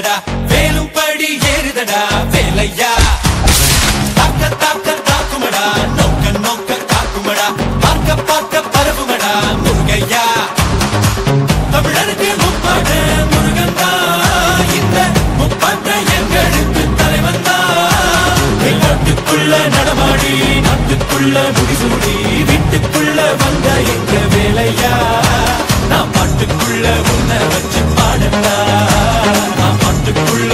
ஏறுதடா வேலும் படி ஏறுதடா வேலையா தாக்க தாக்க தாக்குமடா நோக்க நோக்க காக்குமடா பார்க்க பார்க்க பரவுமடா முருகையா தமிழருக்கு முப்பாட்ட முருகன் தான் இந்த முப்பாட்ட எங்களுக்கு தலைவன் தான் நாட்டுக்குள்ள நடமாடி நாட்டுக்குள்ள முடிசூடி வீட்டுக்குள்ள வந்த எங்க வேலையா நான் பாட்டுக்குள்ள உன்னை வச்சு பாடட்டா நான் பாட்டுக்குள்ள